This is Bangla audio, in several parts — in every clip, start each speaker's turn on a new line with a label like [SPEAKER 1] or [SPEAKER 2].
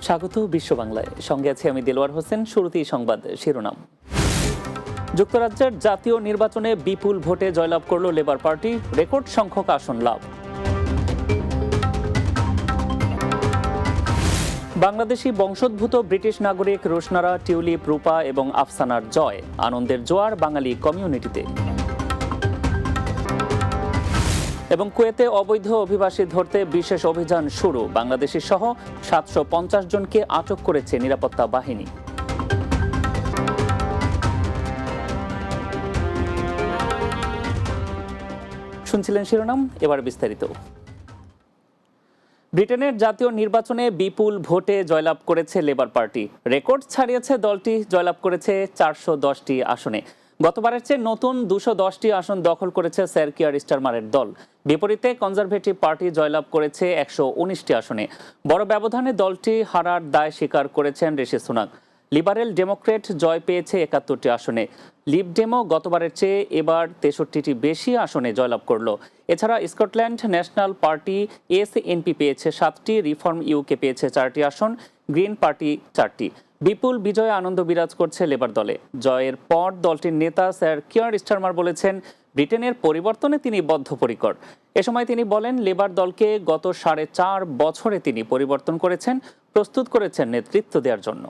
[SPEAKER 1] স্বাগত বিশ্ব বাংলায়, সঙ্গে আছি আমি দেলোয়ার হোসেন। শুরুতেই সংবাদ শিরোনাম। যুক্তরাজ্যের জাতীয় নির্বাচনে বিপুল ভোটে জয়লাভ করল লেবার পার্টি, রেকর্ড সংখ্যক আসন লাভ। বাংলাদেশি বংশোদ্ভূত ব্রিটিশ নাগরিক রোশনারা, টিউলিপ, রূপা এবং আফসানার জয়, আনন্দের জোয়ার বাঙালি কমিউনিটিতে। এবং কুয়েতে অবৈধ অভিবাসী ধরতে বিশেষ অভিযান শুরু, বাংলাদেশি সহ 750 জনকে আটক করেছে নিরাপত্তা বাহিনী। শুনছিলেন শিরোনাম, এবার বিস্তারিত। ব্রিটেনের জাতীয় নির্বাচনে বিপুল ভোটে জয়লাভ করেছে লেবার পার্টি। রেকর্ড ছাড়িয়েছে দলটি, জয়লাভ করেছে 410টি আসনে। গতবারের চেয়ে নতুন 210টি আসন দখল করেছে স্যার কিয়ার স্টারমারের দল। বিপরীতে কনজারভেটিভ পার্টি জয়লাভ করেছে 119টি আসনে। বড় ব্যবধানে দলটি হারার দায় স্বীকার করেছেন ঋষি সুনাক। লিবারেল ডেমোক্রেট জয় পেয়েছে 71টি আসনে। লিব ডেমো গতবারের চেয়ে এবার 63টি বেশি আসনে জয়লাভ করল। এছাড়া স্কটল্যান্ড ন্যাশনাল পার্টি এসএনপি পেয়েছে 7টি, রিফর্ম ইউকে পেয়েছে 4টি আসন, গ্রিন পার্টি 4টি। বিপুল বিজয়ে আনন্দ বিরাজ করছে লেবার দলে। জয়ের পর দলটির নেতা স্যার কিয়ার স্টারমার বলেছেন, ব্রিটেনের পরিবর্তনে তিনি বদ্ধপরিকর। এ সময় তিনি বলেন, লেবার দলকে গত 4.5 বছরে তিনি পরিবর্তন করেছেন, প্রস্তুত করেছেন নেতৃত্ব দেওয়ার জন্য।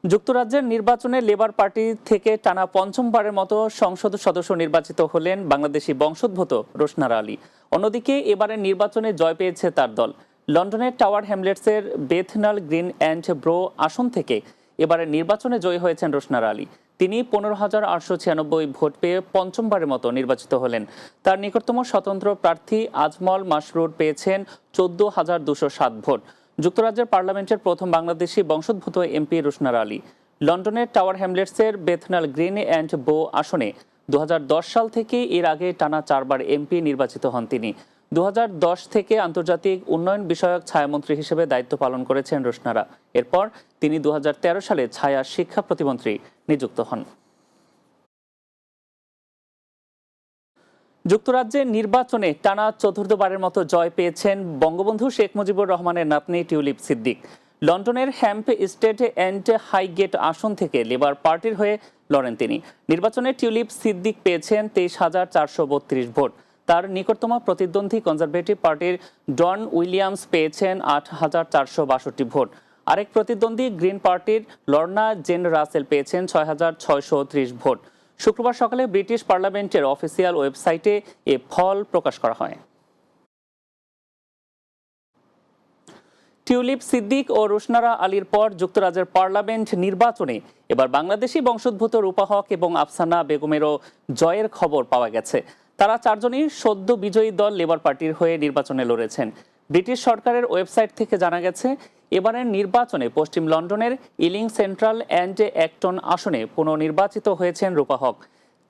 [SPEAKER 1] যুক্তরাজ্যের নির্বাচনে লেবার পার্টি থেকে টানা পঞ্চমবারের মতো সংসদ সদস্য নির্বাচিত হলেন বাংলাদেশি বংশোদ্ভূত রোশনারা আলী। অন্যদিকে এবারের নির্বাচনে জয় পেয়েছে তার দল। লন্ডনের টাওয়ার হ্যামলেটসের বেথনাল গ্রিন অ্যান্ড ব্রো আসন থেকে এবারের নির্বাচনে জয়ী হয়েছেন রোশনারা আলী। তিনি 15,896 ভোট পেয়ে পঞ্চমবারের মতো নির্বাচিত হলেন। তার নিকটতম স্বতন্ত্র প্রার্থী আজমল মাসরুর পেয়েছেন 14,207 ভোট। যুক্তরাজ্যের পার্লামেন্টের প্রথম বাংলাদেশি বংশোদ্ভূত এমপি রোশনারা আলী। লন্ডনের টাওয়ার হ্যামলেটসের বেথনাল গ্রিন অ্যান্ড বো আসনে 2010 সাল থেকে এর আগে টানা 4 বার এমপি নির্বাচিত হন তিনি। 2010 থেকে আন্তর্জাতিক উন্নয়ন বিষয়ক ছায়ামন্ত্রী হিসেবে দায়িত্ব পালন করেছেন রোশনারা। এরপর তিনি 2013 সালে ছায়া শিক্ষা প্রতিমন্ত্রী নিযুক্ত হন। যুক্তরাজ্যের নির্বাচনে টানা চতুর্থবারের মতো জয় পেয়েছেন বঙ্গবন্ধু শেখ মুজিবুর রহমানের নাতনি টিউলিপ সিদ্দিক। লন্ডনের হ্যাম্প স্টেট অ্যান্ড হাইগেট আসন থেকে লেবার পার্টির হয়ে লড়েন তিনি। নির্বাচনে টিউলিপ সিদ্দিক পেয়েছেন 23,432 ভোট। তার নিকটতম প্রতিদ্বন্দ্বী কনজারভেটিভ পার্টির ডন উইলিয়ামস পেয়েছেন 8,462 ভোট। আরেক প্রতিদ্বন্দ্বী গ্রিন পার্টির লর্না জেন রাসেল পেয়েছেন 6,630 ভোট। শুক্রবার সকালে ব্রিটিশ পার্লামেন্টের অফিসিয়াল ওয়েবসাইটে এ ফল প্রকাশ করা হয়। টিউলিপ সিদ্দিক ও রোশনারা আলীর পর যুক্তরাজ্যের পার্লামেন্ট নির্বাচনে এবার বাংলাদেশি বংশোদ্ভূত রূপা হক এবং আফসানা বেগমেরও জয়ের খবর পাওয়া গেছে। তারা 4 জনই সদ্য বিজয়ী দল লেবার পার্টির হয়ে নির্বাচনে লড়েছেন। ব্রিটিশ সরকারের ওয়েবসাইট থেকে জানা গেছে, এবারের নির্বাচনে পশ্চিম লন্ডনের ইলিং সেন্ট্রাল অ্যান্ড অ্যাক্টন আসনে পুনর্নির্বাচিত হয়েছেন রূপা হক।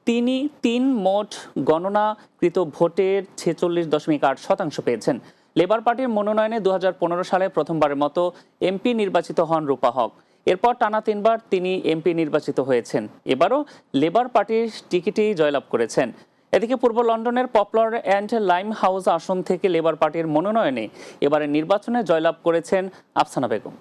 [SPEAKER 1] তিনি 3 মোট গণনাকৃত ভোটের 46.8% পেয়েছেন। লেবার পার্টির মনোনয়নে 2015 সালে প্রথমবারের মতো এমপি নির্বাচিত হন রূপা হক। এরপর টানা 3 বার তিনি এমপি নির্বাচিত হয়েছেন। এবারও লেবার পার্টির টিকিটেই জয়লাভ করেছেন। এদিকে পূর্ব লন্ডনের পপুলার অ্যান্ড লাইম হাউস আসন থেকে লেবার পার্টির মনোনয়নে এবারের নির্বাচনে জয়লাভ করেছেন আফসানা বেগম।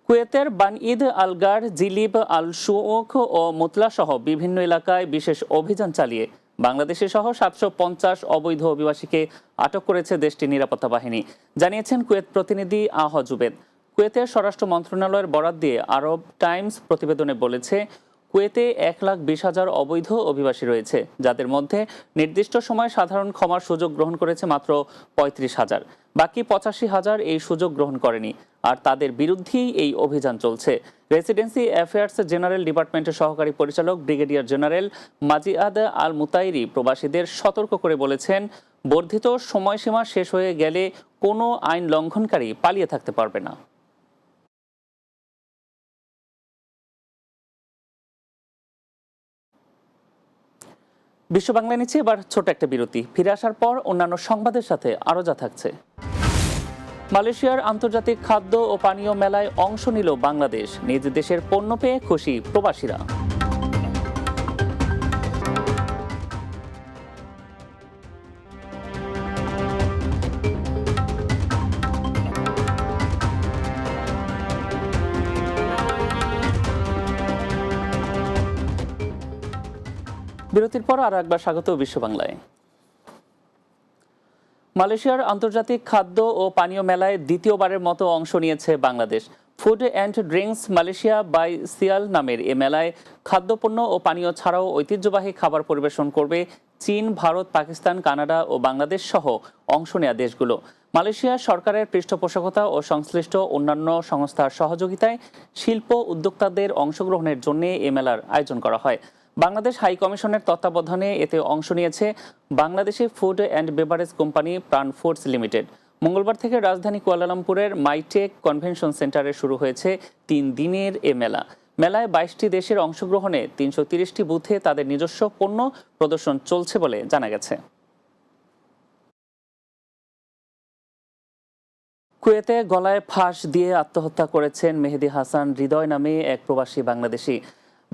[SPEAKER 1] কুয়েতের বান ঈদ আলগার, জিলিব, আল শুওক ও মুতলা সহ বিভিন্ন এলাকায় বিশেষ অভিযান চালিয়ে বাংলাদেশে সহ 750 অবৈধ অভিবাসীকে আটক করেছে দেশটির নিরাপত্তা বাহিনী, জানিয়েছেন কুয়েত প্রতিনিধি আহ জুবেদ। কুয়েতের স্বরাষ্ট্র মন্ত্রণালয়ের বরাত দিয়ে আরব টাইমস প্রতিবেদনে বলেছে, কুয়েতে 1,20,000 অবৈধ অভিবাসী রয়েছে, যাদের মধ্যে নির্দিষ্ট সময় সাধারণ ক্ষমার সুযোগ গ্রহণ করেছে মাত্র 35,000। বাকি 85,000 এই সুযোগ গ্রহণ করেনি, আর তাদের বিরুদ্ধেই এই অভিযান চলছে। রেসিডেন্সি অ্যাফেয়ার্স জেনারেল ডিপার্টমেন্টের সহকারী পরিচালক ব্রিগেডিয়ার জেনারেল মাজিআদ আল মুতাইরি প্রবাসীদের সতর্ক করে বলেছেন, বর্ধিত সময়সীমা শেষ হয়ে গেলে কোনো আইন লঙ্ঘনকারী পালিয়ে থাকতে পারবে না। বিশ্ব বাংলা নিচ্ছে এবার ছোট একটা বিরতি। ফিরে আসার পর অন্যান্য সংবাদের সাথে আরো যা থাকছে। মালয়েশিয়ার আন্তর্জাতিক খাদ্য ও পানীয় মেলায় অংশ নিল বাংলাদেশ। নিজ দেশের পণ্য পেয়ে খুশি প্রবাসীরা। বিরতির পর আরো একবার স্বাগত বিশ্ব বাংলায়। মালয়েশিয়ার আন্তর্জাতিক খাদ্য ও পানীয় মেলায় দ্বিতীয়বারের মতো অংশ নিয়েছে Bangladesh. Food and drinks Malaysia by SIAL নামের এ মেলায় খাদ্যপণ্য ও পানীয় ছাড়াও ঐতিহ্যবাহী খাবার পরিবেশন করবে চীন, ভারত, পাকিস্তান, কানাডা ও বাংলাদেশ সহ অংশ নেয়া দেশগুলো। মালয়েশিয়া সরকারের পৃষ্ঠপোষকতা ও সংশ্লিষ্ট অন্যান্য সংস্থার সহযোগিতায় শিল্প উদ্যোক্তাদের অংশগ্রহণের জন্য এ মেলার আয়োজন করা হয়। বাংলাদেশ হাই কমিশনের তত্ত্বাবধানে এতে অংশ নিয়েছে Bangladeshi food and beverage company প্রাণ ফুডস লিমিটেড। মঙ্গলবার থেকে রাজধানী কুয়ালালামপুরের মাইটেক কনভেনশন সেন্টারে শুরু হয়েছে 3 দিনের এ মেলা। মেলায় 22টি দেশের অংশগ্রহণে 330টি বুথে তাদের নিজস্ব পণ্য প্রদর্শন চলছে বলে জানা গেছে। কুয়েতে গলায় ফাঁস দিয়ে আত্মহত্যা করেছেন মেহেদী হাসান হৃদয় নামে এক প্রবাসী বাংলাদেশি।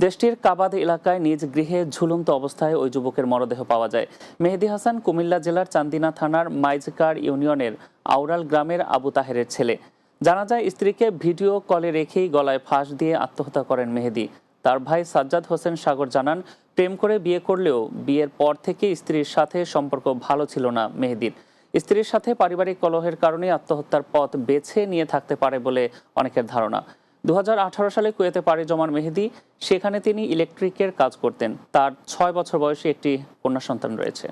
[SPEAKER 1] দেশটির কাবাদ এলাকায় নিজ গৃহে ঝুলন্ত অবস্থায় ওই যুবকের মরদেহ পাওয়া যায়। মেহেদী হাসান কুমিল্লা জেলার চান্দিনা থানার মাইজকার ইউনিয়নের আউরাল গ্রামের আবু তাহেরের ছেলে। জানা যায়, স্ত্রীকে ভিডিও কলে রেখেই গলায় ফাঁস দিয়ে আত্মহত্যা করেন মেহেদী। তার ভাই সাজ্জাদ হোসেন সাগর জানান, প্রেম করে বিয়ে করলেও বিয়ের পর থেকে স্ত্রীর সাথে সম্পর্ক ভালো ছিল না মেহেদীর। স্ত্রীর সাথে পারিবারিক কলহের কারণে আত্মহত্যার পথ বেছে নিয়ে থাকতে পারে বলে অনেকের ধারণা। 2018 সালে কুয়েতে পাড়ি জমান মেহেদী, সেখানে তিনি ইলেকট্রিকের কাজ করতেন। তার 6 বছর বয়সী একটি কন্যা সন্তান রয়েছে।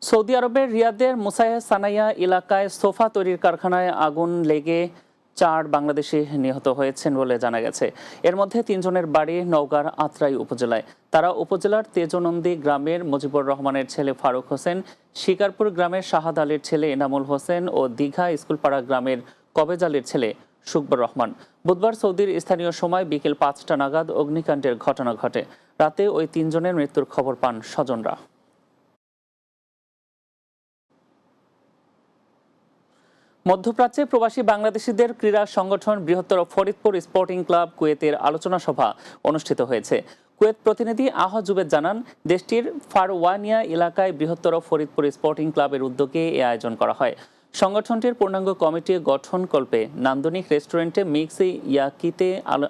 [SPEAKER 1] সৌদি আরবের রিয়াদের মুসাইয়া সানাইয়া এলাকায় সোফা তৈরির কারখানায় আগুন লেগে 4 বাংলাদেশি নিহত হয়েছেন বলে জানা গেছে। এর মধ্যে 3 জনের বাড়ি নওগাঁর আত্রাই উপজেলায়। তারা উপজেলার তেজনন্দী গ্রামের মুজিবুর রহমানের ছেলে ফারুক হোসেন, শিকারপুর গ্রামের শাহাদ আলীর ছেলে এনামুল হোসেন ও দীঘা স্কুলপাড়া গ্রামের কবেজ আলীর ছেলে শুকবর রহমান। বুধবার সৌদির স্থানীয় সময় বিকেল 5টা নাগাদ অগ্নিকাণ্ডের ঘটনা ঘটে। রাতে ওই 3 জনের মৃত্যুর খবর পান স্বজনরা। মধ্যপ্রাচ্যে প্রবাসী বাংলাদেশিদের ক্রীড়া সংগঠন বৃহত্তর ফরিদপুর স্পোর্টিং ক্লাব কুয়েতের আলোচনা সভা অনুষ্ঠিত হয়েছে। কুয়েত প্রতিনিধি আহ জুবেদ জানান, দেশটির ফারওয়ানিয়া এলাকায় বৃহত্তর ফরিদপুর স্পোর্টিং ক্লাবের উদ্যোগে এ আয়োজন করা হয়। সংগঠনটির পূর্ণাঙ্গ কমিটি গঠনকল্পে নান্দনিক রেস্টুরেন্টে মিক্স ইয়াকিতে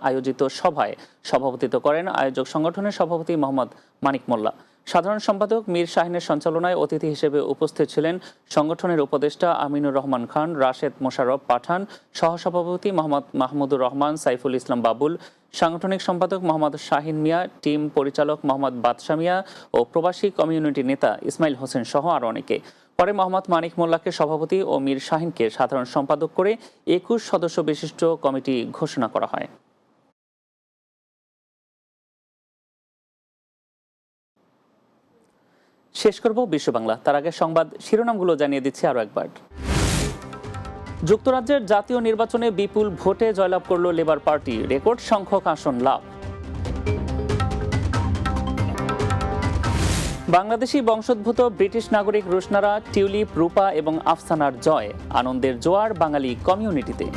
[SPEAKER 1] আয়োজিত সভায় সভাপতিত্ব করেন আয়োজক সংগঠনের সভাপতি মোহাম্মদ মানিক মোল্লা। সাধারণ সম্পাদক মীর শাহিনের সঞ্চালনায় অতিথি হিসেবে উপস্থিত ছিলেন সংগঠনের উপদেষ্টা আমিনুর রহমান খান, রাশেদ মোশাররফ পাঠান, সহসভাপতি মোহাম্মদ মাহমুদুর রহমান, সাইফুল ইসলাম বাবুল, সাংগঠনিক সম্পাদক মোহাম্মদ শাহিন মিয়া, টিম পরিচালক মোহাম্মদ বাদশা মিয়া ও প্রবাসী কমিউনিটি নেতা ইসমাইল হোসেন সহ আরও অনেকে। পরে মোহাম্মদ মানিক মোল্লাকে সভাপতি ও মীর শাহিনকে সাধারণ সম্পাদক করে 21 সদস্য বিশিষ্ট কমিটি ঘোষণা করা হয়। শেষ করব বিশ্ব বাংলা, তার আগে সংবাদ শিরোনামগুলো জানিয়ে দিচ্ছি আরো একবার। যুক্তরাজ্যের জাতীয় নির্বাচনে বিপুল ভোটে জয়লাভ করল লেবার পার্টি, রেকর্ড সংখ্যক আসন লাভ। বাংলাদেশি বংশোদ্ভূত ব্রিটিশ নাগরিক রুশনারা, টিউলিপ, রূপা এবং আফসানার জয়, আনন্দের জোয়ার বাঙালি কমিউনিটিতে।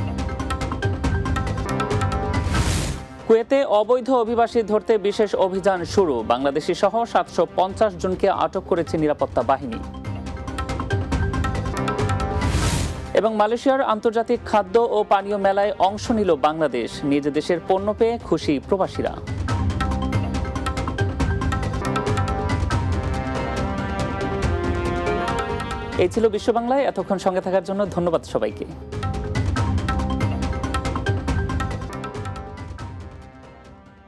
[SPEAKER 1] কুয়েতে অবৈধ অভিবাসী ধরতে বিশেষ অভিযান শুরু, বাংলাদেশি সহ 750 জনকে আটক করেছে নিরাপত্তা বাহিনী। এবং মালয়েশিয়ার আন্তর্জাতিক খাদ্য ও পানীয় মেলায় অংশ নিল বাংলাদেশ, নিজ দেশের পণ্য পেয়ে খুশি প্রবাসীরা। এই ছিল বিশ্ব বাংলায়। এতক্ষণ সঙ্গে থাকার জন্য ধন্যবাদ সবাইকে।